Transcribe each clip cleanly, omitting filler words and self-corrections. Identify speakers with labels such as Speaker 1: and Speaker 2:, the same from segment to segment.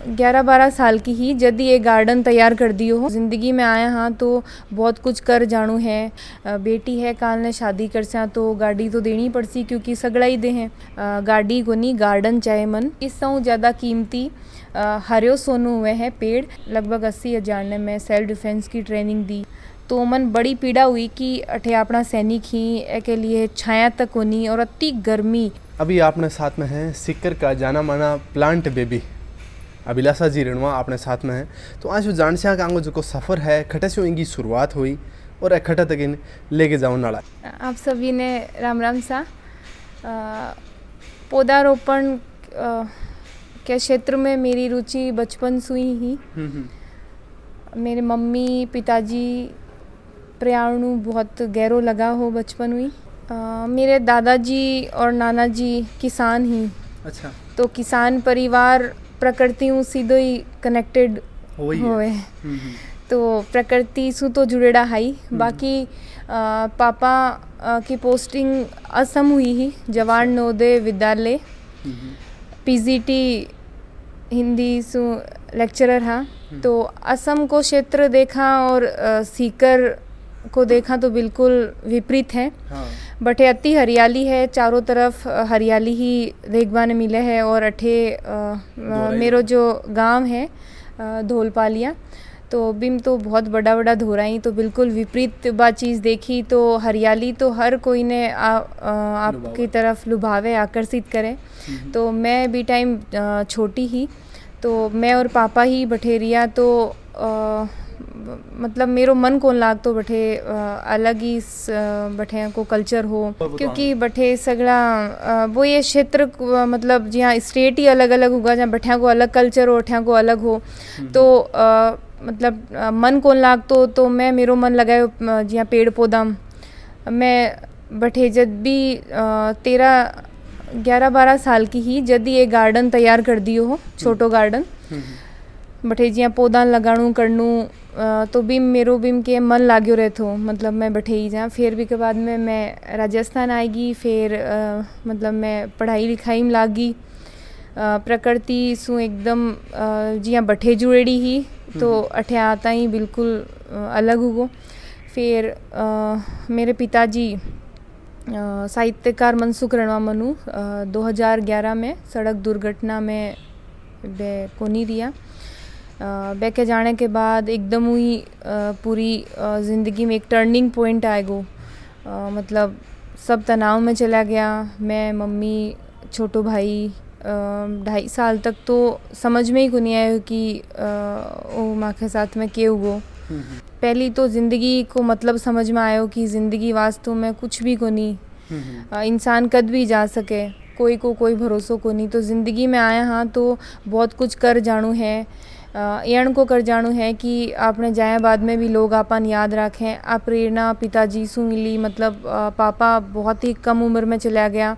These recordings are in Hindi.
Speaker 1: 11-12 साल की ही जद ही एक गार्डन तैयार कर दियो हो। ज़िंदगी में आया हाँ तो बहुत कुछ कर जाणू है। बेटी है काल ने शादी कर स्या तो गाड़ी तो देनी पड़सी क्योंकि सगड़ा ही दे हैं। गाड़ी को नहीं गार्डन चाहे मन। इससे ज़्यादा कीमती हरियो सोनू हुए हैं पेड़। लगभग 80,000 ने मैं सेल्फ डिफेंस की ट्रेनिंग दी तो मन बड़ी पीड़ा हुई कि अठे अपना सैनिक ही के लिए छाया तक होनी और अति गर्मी।
Speaker 2: अभी आपने साथ में है सीकर का जाना माना प्लांट बेबी अभिलाषा जी रणवा अपने साथ में है। तो आज वो जान से आंगो जो सफ़र है खटे से इनकी शुरुआत हुई और खटे तक इन लेके जाऊँ नाला।
Speaker 1: आप सभी ने राम राम सा। पौधारोपण के क्षेत्र में मेरी रुचि बचपन से ही। मेरे मम्मी पिताजी पर्यावरणु बहुत गहरो लगा हो बचपन हुई। मेरे दादाजी और नाना जी किसान ही। अच्छा। तो किसान परिवार प्रकृति हूँ सीधो ही कनेक्टेड होए। तो प्रकृति सु तो जुड़ेड़ा हाई। बाकी पापा की पोस्टिंग असम हुई ही जवाहर नवोदय विद्यालय पीजीटी हिंदी सु लेक्चरर हा। तो असम को क्षेत्र देखा और सीकर को देखा तो बिल्कुल विपरीत है। बटे अति हरियाली है, चारों तरफ हरियाली ही देखने ने मिले है। और अठे मेरो जो गांव है धोलपालिया तो बिम तो बहुत बड़ा बड़ा धोराई तो बिल्कुल विपरीत बात चीज़ देखी। तो हरियाली तो हर कोई ने आपकी तरफ लुभावे आकर्षित करे। तो मैं भी टाइम छोटी ही तो मैं और पापा ही बठेरिया तो मतलब मेरो मन को लाग तो बठे अलग ही बठे को कल्चर हो क्योंकि बठे सगड़ा वो ये क्षेत्र मतलब जहाँ स्टेट ही अलग अलग होगा जहाँ बठिया को अलग कल्चर हो ठिया को अलग हो। तो मतलब मन को लाग तो मैं मेरो मन लगायो जहाँ पेड़ पौधा मैं बठे जब भी 11-12 साल की ही जद ही एक गार्डन तैयार कर दियो हो छोटो गार्डन बठे जिया पौधा लगाणू करनू तो बिम मेरो बिम के मन लाग्यो रहतो। मतलब मैं बठे ही जा फिर भी के बाद में मैं राजस्थान आएगी फिर मतलब मैं पढ़ाई लिखाई में लागी प्रकृति सु एकदम जिया बठे जुड़ेड़ी ही तो अठे आता ही बिल्कुल अलग हुगो। फिर मेरे पिताजी साहित्यकार मनसुख रणवा मनु 2011 में सड़क दुर्घटना में बे कोनी दिया। बे के जाने के बाद एकदम ही पूरी ज़िंदगी में एक टर्निंग पॉइंट आएगो। मतलब सब तनाव में चला गया। मैं मम्मी छोटो भाई 2.5 साल तक तो समझ में ही को नहीं आया कि वो माँ के साथ में क्या हुआ। पहली तो ज़िंदगी को मतलब समझ में आयो कि ज़िंदगी वास्तव में कुछ भी को नहीं। इंसान कद भी जा सके कोई को कोई भरोसो को नहीं। तो ज़िंदगी में आया हाँ तो बहुत कुछ कर जानू है यण को कर जानू है कि आपने जाए बाद में भी लोग आपन याद रखें। आप प्रेरणा पिताजी सु मिली। मतलब पापा बहुत ही कम उम्र में चला गया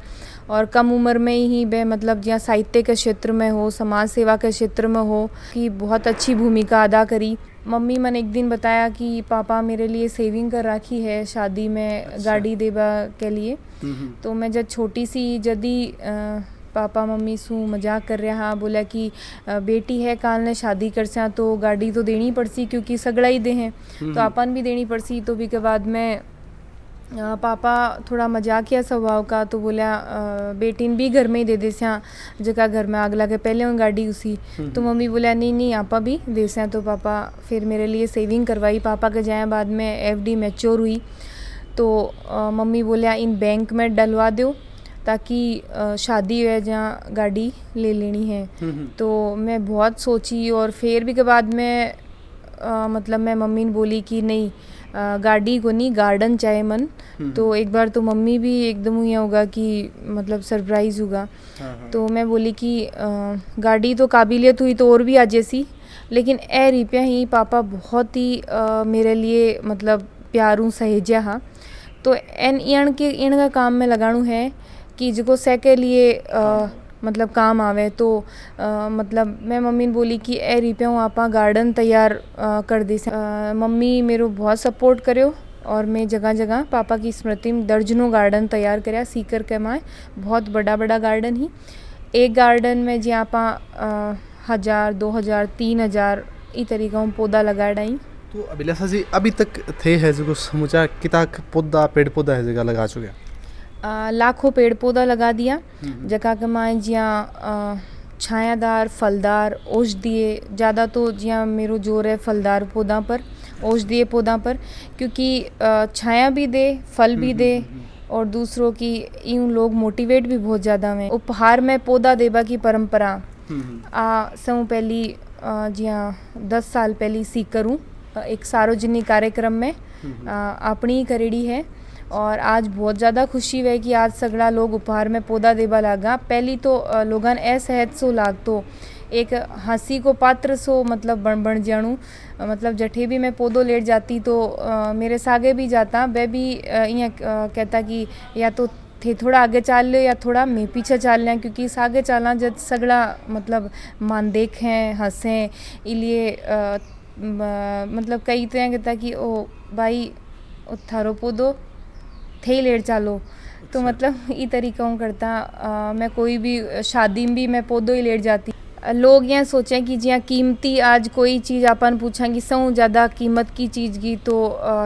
Speaker 1: और कम उम्र में ही बे मतलब जहाँ साहित्य के क्षेत्र में हो समाज सेवा के क्षेत्र में हो कि बहुत अच्छी भूमिका अदा करी। मम्मी मैंने एक दिन बताया कि पापा मेरे लिए सेविंग कर रखी है शादी में गाड़ी देवा के लिए। तो मैं जब छोटी सी जदी पापा मम्मी सु मजाक कर रहा बोला कि बेटी है काल ने शादी कर स्या तो गाड़ी तो देनी पड़सी क्योंकि सगड़ा ही दे हैं तो अपन भी देनी पड़सी। तो भी के बाद में पापा थोड़ा मजाकिया स्वभाव का तो बोला बेटीन भी घर में ही दे दे स्या जगह घर में आग लगे पहले उन गाड़ी उसी। तो मम्मी बोला नहीं आपा भी दे स्या। तो पापा फिर मेरे लिए सेविंग करवाई। पापा के जाए बाद में एफडी मैच्योर हुई तो मम्मी बोला इन बैंक में डलवा दो ताकि शादी है जहाँ गाड़ी ले लेनी है। तो मैं बहुत सोची और फिर भी के बाद में मतलब मैं मम्मी ने बोली कि नहीं गाड़ी को नहीं गार्डन चाहे मन। तो एक बार तो मम्मी भी एकदम ये होगा कि मतलब सरप्राइज़ होगा। तो मैं बोली कि गाड़ी तो काबिलियत हुई तो और भी आ जैसी लेकिन ए रिप्या ही पापा बहुत ही मेरे लिए मतलब प्यारू सहेजा हाँ। तो इन का काम में लगाणू है कि जो सह के लिए मतलब काम आवे। तो मतलब मैं मम्मी ने बोली कि ए रिप्या हूँ आपा गार्डन तैयार कर दी। मम्मी मेरो बहुत सपोर्ट करो और मैं जगह जगह पापा की स्मृति में दर्जनों गार्डन तैयार कराया सीकर के माए बहुत बड़ा बड़ा गार्डन ही। एक गार्डन में जहाँ आपा 1000 2000 3000 ई तरीका हूँ पौधा लगाए डाई।
Speaker 2: तो अभिलाषा जी अभी तक थे है जो समुचा किता पौधा पेड़ पौधा है जगह लगा चुके?
Speaker 1: लाखों पेड़ पौधा लगा दिया जगह के माए जियाँ छायादार फलदार औषधीय ज़्यादा तो जियाँ मेरो जोर है फलदार पौधा पर औषधीय पौधा पर, क्योंकि छाया भी दे फल भी दे और दूसरों की यूँ लोग मोटिवेट भी बहुत ज़्यादा में। उपहार में पौधा देबा की परंपरा सौ पहली जियाँ 10 साल पहली सीख करूँ एक सार्वजनिक कार्यक्रम में अपनी ही करेड़ी है और आज बहुत ज़्यादा खुशी है कि आज सगड़ा लोग उपहार में पौधा देबा लागा। पहली तो लोगन असहज सो लाग तो एक हंसी को पात्र सो मतलब बन जाणू मतलब जठे भी मैं पौधो लेट जाती तो मेरे सागे भी जाता वह भी यहाँ कहता कि या तो थे थोड़ा आगे चाल लो या थोड़ा मैं पीछे चाल लें, क्योंकि आगे चालना जब सगड़ा मतलब मान देखें हंसें इलिए मतलब कई तरह कहता कि ओ भाई थारो पौधो थे लेट चालो। तो मतलब ई तरीका हूँ करता मैं कोई भी शादी में भी मैं पौधो ही लेट जाती। लोग यहाँ सोचें कि जियाँ कीमती आज कोई चीज़ अपन पूछें कि सौ ज़्यादा कीमत की चीज़ की तो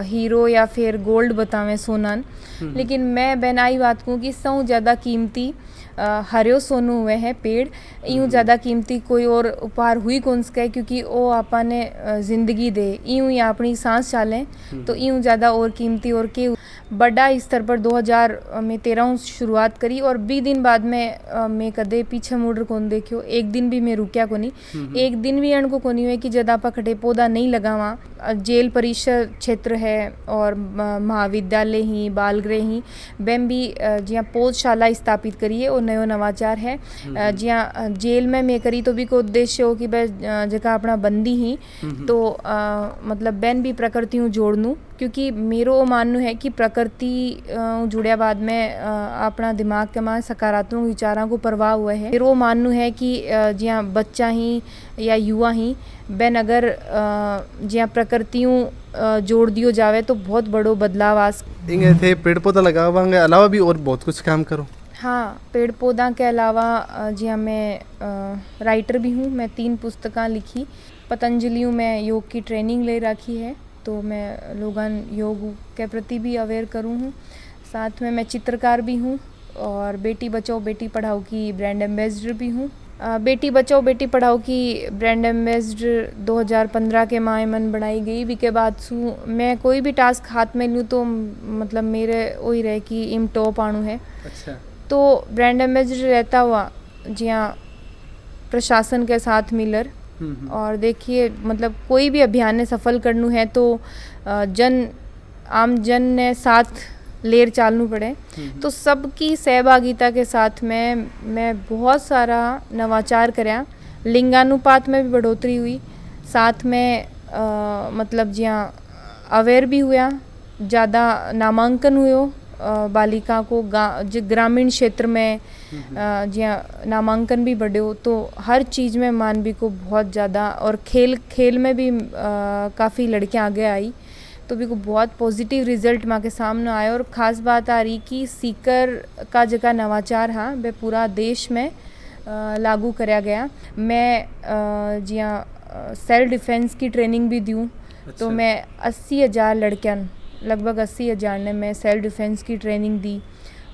Speaker 1: हीरो या फिर गोल्ड बतावें सोनान, लेकिन मैं बनाई बात कहूँ कि सौ ज़्यादा कीमती हरियो सोनू हुए हैं पेड़ यूँ ज़्यादा कीमती कोई और उपहार हुई कौन सके, क्योंकि वो आपने ज़िंदगी दे यूँ या अपनी सांस चालें तो यूँ ज़्यादा और कीमती और के बड़ा स्तर पर 2000 में 13 शुरुआत करी और 20 दिन बाद में मैं कदे पीछे मुड़ कौन देखियो, एक दिन भी मैं रुकिया कोनी, एक दिन भी अण को कोनी हुए कि जब आप खटे पौधा नहीं लगावा। जेल परिषद क्षेत्र है और महाविद्यालय ही बालगृह ही बेम भी जियाँ पौधशाला स्थापित करिए और नयो नवाचार है। जियाँ जेल में मैं करी तो भी को उद्देश्य हो कि वह जगह अपना बंदी ही तो मतलब बैन भी प्रकृति हूँ जोड़नू, क्योंकि मेरो मानना है कि प्रकृति जुड़िया बाद में अपना दिमाग के मां सकारात्मक विचारों को प्रवाह हुआ है। मेरो मानना है कि जियाँ बच्चा ही या युवा ही बैन अगर जियाँ प्रकृतियों जोड़ दियो जावे तो बहुत बड़ो बदलाव आ
Speaker 2: इंगे थे पेड़ पौधा लगावांगे अलावा भी और बहुत कुछ काम करो।
Speaker 1: हाँ, पेड़ पौधा के अलावा जियाँ मैं राइटर भी हूँ, मैं 3 पुस्तकें लिखी। पतंजलि में योग की ट्रेनिंग ले रखी है तो मैं लोगन योग के प्रति भी अवेयर करूँ हूँ। साथ में मैं चित्रकार भी हूँ और बेटी बचाओ बेटी पढ़ाओ की ब्रांड एम्बेसडर भी हूँ। बेटी बचाओ बेटी पढ़ाओ की ब्रांड एम्बेसडर 2015 के माह मन बनाई गई भी के बाद सु मैं कोई भी टास्क हाथ में लूँ तो मतलब मेरे वही रहे कि इम टॉप आणु है।
Speaker 2: अच्छा। तो
Speaker 1: ब्रांड एम्बेसडर रहता हुआ जियाँ प्रशासन के साथ मिलर और देखिए मतलब कोई भी अभियान ने सफल करनू है तो आम जन ने साथ लेर चालनू पड़े, तो सबकी सहभागिता के साथ में मैं बहुत सारा नवाचार कराया। लिंगानुपात में भी बढ़ोतरी हुई, साथ में मतलब जियाँ अवेयर भी हुआ, ज़्यादा नामांकन हुए बालिका को ग्रामीण क्षेत्र में जियाँ नामांकन भी बढ़े हो, तो हर चीज़ में मानवी को बहुत ज़्यादा और खेल में भी काफ़ी लड़कियाँ आगे आई तो भी को बहुत पॉजिटिव रिजल्ट माँ के सामने आया। और ख़ास बात आ रही कि सीकर का जगह नवाचार हाँ वह पूरा देश में लागू कराया गया। मैं जियाँ सेल्फ डिफेंस की ट्रेनिंग भी दूँ। अच्छा। तो मैं 80,000 लड़कियां लगभग 80,000 ने मैं सेल्फ डिफेंस की ट्रेनिंग दी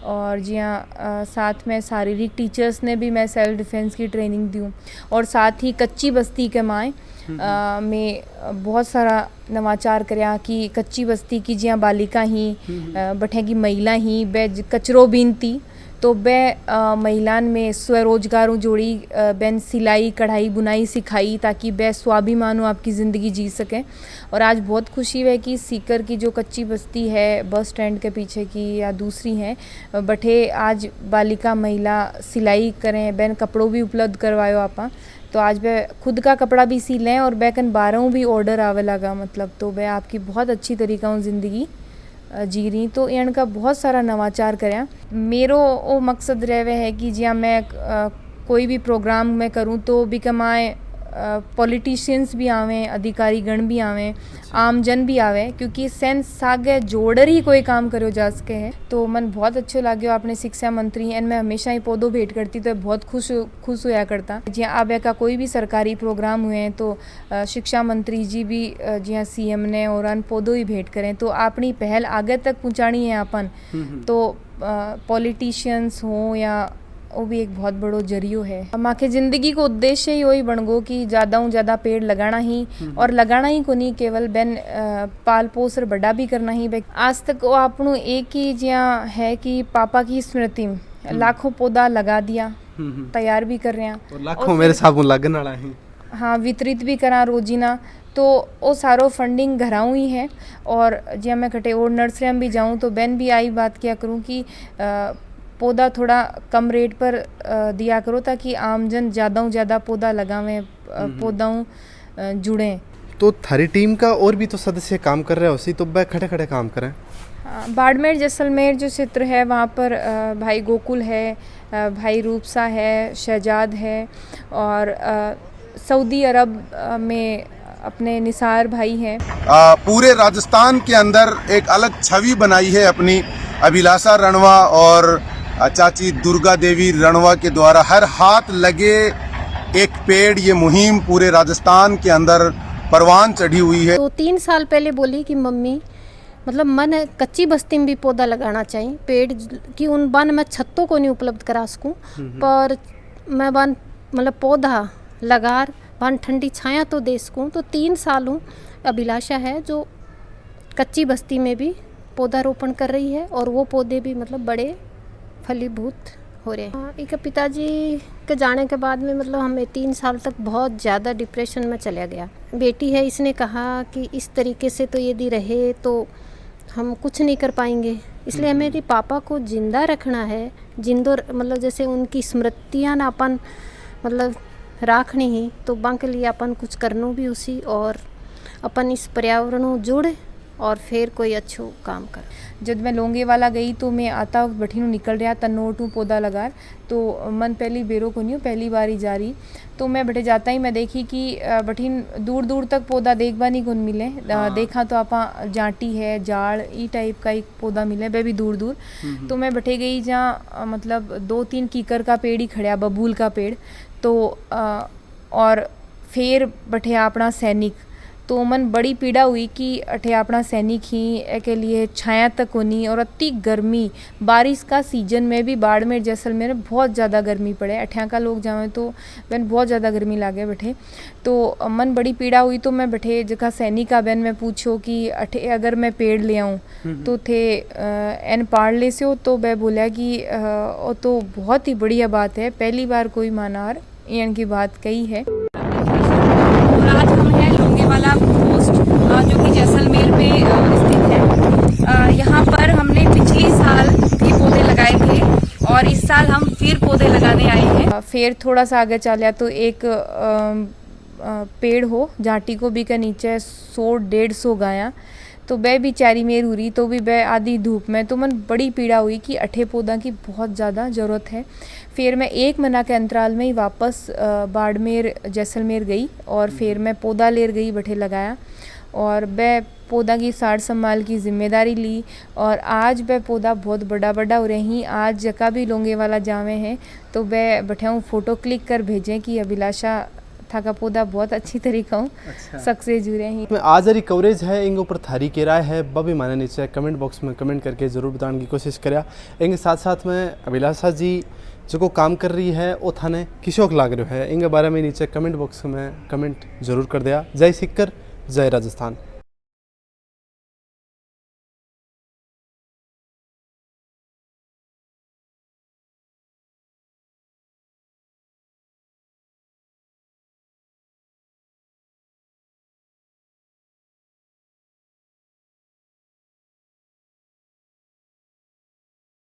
Speaker 1: और जियाँ साथ में शारीरिक टीचर्स ने भी मैं सेल्फ डिफेंस की ट्रेनिंग दूँ और साथ ही कच्ची बस्ती के माए में बहुत सारा नवाचार कराया कि कच्ची बस्ती की जियाँ बालिका ही बठेगी महिला ही बे कचरो बीनती तो बे महिलान में स्वरोजगार जोड़ी बैन सिलाई कढ़ाई बुनाई सिखाई ताकि बे स्वाभिमान आपकी ज़िंदगी जी सकें। और आज बहुत खुशी है कि सीकर की जो कच्ची बस्ती है बस स्टैंड के पीछे की या दूसरी है बठे आज बालिका महिला सिलाई करें बैन कपड़ों भी उपलब्ध करवायो आपा, तो आज वह खुद का कपड़ा भी सी लें और बैकन 12 भी ऑर्डर आवे लगा मतलब तो वह आपकी बहुत अच्छी तरीका ज़िंदगी जी रही। तो इन का बहुत सारा नवाचार कराया। मेरो वो मकसद रहे है कि जिया मैं कोई भी प्रोग्राम में करूँ तो भी कमाए पॉलिटिशियंस भी आवें, अधिकारी गण भी आवें, आम जन भी आवे, क्योंकि सेंस सागे जोड़र ही कोई काम करो जा सके है। तो मन बहुत अच्छो लाग्यो आपने शिक्षा मंत्री एन मैं हमेशा ही पौधो भेंट करती तो बहुत खुश होया करता। जिया आबे का कोई भी सरकारी प्रोग्राम हुए हैं तो शिक्षा मंत्री जी भी जिया सीएम ने और अन पौधो ही भेंट करें, तो अपनी पहल आगे तक पहुँचानी है अपन। तो पॉलिटिशियंस हो या वो भी एक बहुत बड़ो जरियो है। माँ के ज़िंदगी को उद्देश्य ही वही बन गो कि ज़्यादा पेड़ लगाना ही, और लगाना ही को नहीं केवल बैन पाल पोस और बड़ा भी करना ही। आज तक वो आपनों एक ही जिया है कि पापा की स्मृति में लाखों पौधा लगा दिया, तैयार भी कर रहे हैं
Speaker 2: और लाखों मेरे साबुन लगन वाला है।
Speaker 1: हाँ, वितरित भी करा रोजीना। तो वो सारो फंडिंग घराऊँ ही है। और जिया मैं कटे और नर्सरी में भी जाऊँ तो बैन भी आई बात क्या करूँ कि पौधा थोड़ा कम रेट पर दिया करो ताकि आमजन ज़्यादा पौधा लगावें, पौधाओं जुड़ें।
Speaker 2: तो थारी टीम का और भी तो सदस्य काम कर रहे हो सी, तो वह खड़े काम करें।
Speaker 1: बाड़मेर जैसलमेर जो क्षेत्र है वहाँ पर भाई गोकुल है, भाई रूपसा है, शहजाद है, और सऊदी अरब में अपने निसार भाई हैं।
Speaker 3: पूरे राजस्थान के अंदर एक अलग छवि बनाई है अपनी अभिलाषा रणवा और चाची दुर्गा देवी रणवा के द्वारा हर हाथ लगे एक पेड़, ये मुहिम पूरे राजस्थान के अंदर परवान चढ़ी हुई है।
Speaker 4: तो 3 साल पहले बोली कि मम्मी मतलब मन कच्ची बस्ती में भी पौधा लगाना चाहिए, पेड़ की उन बन मैं छत्तों को नहीं उपलब्ध करा सकूं, पर मैं बन मतलब पौधा लगा बन ठंडी छाया तो दे सकूं। तो 3 सालों अभिलाषा है जो कच्ची बस्ती में भी पौधा रोपण कर रही है, और वो पौधे भी मतलब बड़े फलीभूत हो रहे हैं। एक पिताजी के जाने के बाद में मतलब हमें 3 साल तक बहुत ज़्यादा डिप्रेशन में चला गया। बेटी है, इसने कहा कि इस तरीके से तो यदि रहे तो हम कुछ नहीं कर पाएंगे, इसलिए हमें यदि पापा को जिंदा रखना है, जिंदो मतलब जैसे उनकी स्मृतियाँ ना अपन मतलब राखनी ही, तो बा के लिए अपन कुछ करनो भी उसी, और अपन इस पर्यावरण जुड़े और फिर कोई अच्छो काम कर।
Speaker 1: जब मैं लोंगेवाला गई तो मैं आता वक्त बठीनू निकल रहा तन्नोटू पौधा लगार, तो मन पहली बेरो को नहीं हूँ, पहली बार ही जा रही। तो मैं बठे जाता ही मैं देखी कि बठीन दूर तक पौधा देखबा नहीं कौन मिले। देखा तो आपा जाटी है, जाड़ ई टाइप का एक पौधा मिले, वह भी दूर। तो मैं बठे गई जहाँ मतलब 2-3 कीकर का पेड़ ही खड़ा, बबूल का पेड़। तो और फिर बठे अपना सैनिक, तो मन बड़ी पीड़ा हुई कि अठे अपना सैनिक ही के लिए छाया तक होनी, और अति गर्मी, बारिश का सीजन में भी बाड़मेर जैसलमेर में बहुत ज़्यादा गर्मी पड़े। अठिया का लोग जावे तो बहन बहुत ज़्यादा गर्मी लागे बैठे। तो मन बड़ी पीड़ा हुई, तो मैं बैठे जगह सैनिक का बहन मैं पूछो कि अठे अगर मैं पेड़ ले आऊँ तो थे एन पाड़ ले से हो, तो वह बोला कि वो तो बहुत ही बढ़िया बात है, पहली बार कोई मानार इन की बात कही है।
Speaker 5: आज हम हैं लोंगेवाला पोस्ट जो कि जैसलमेर में स्थित है। यहाँ पर हमने पिछली साल भी पौधे लगाए थे और इस साल हम फिर पौधे लगाने आए हैं।
Speaker 1: फिर थोड़ा सा आगे चलिया तो एक पेड़ हो जाटी को भी के नीचे 100-150 गाया, तो वह भी चारी मेर हो रही, तो भी वह आधी धूप में। तो मन बड़ी पीड़ा हुई कि अठे पौधा की बहुत ज़्यादा ज़रूरत है। फिर मैं 1 महीना के अंतराल में ही वापस बाड़मेर जैसलमेर गई, और फिर मैं पौधा लेर गई, बठे लगाया, और वह पौधा की सार संभाल की जिम्मेदारी ली। और आज वह पौधा बहुत बड़ा हो रही। आज जका भी लोंगेवाला जावे हैं तो वह बठे फ़ोटो क्लिक कर भेजें कि अभिलाषा था का पौधा बहुत अच्छी तरीका सक्सेस जुड़े हैं।
Speaker 2: आज हरी कवरेज है इंगे ऊपर थारी के राय है बबी माने नीचे कमेंट बॉक्स में कमेंट करके ज़रूर बताने की कोशिश करा। इंगे साथ में अभिलाषा जी जो काम कर रही है वो थाने किशोक लाग रहा है, इंगे बारे में नीचे कमेंट बॉक्स में कमेंट जरूर कर दिया। जय सिक्कर, जय राजस्थान।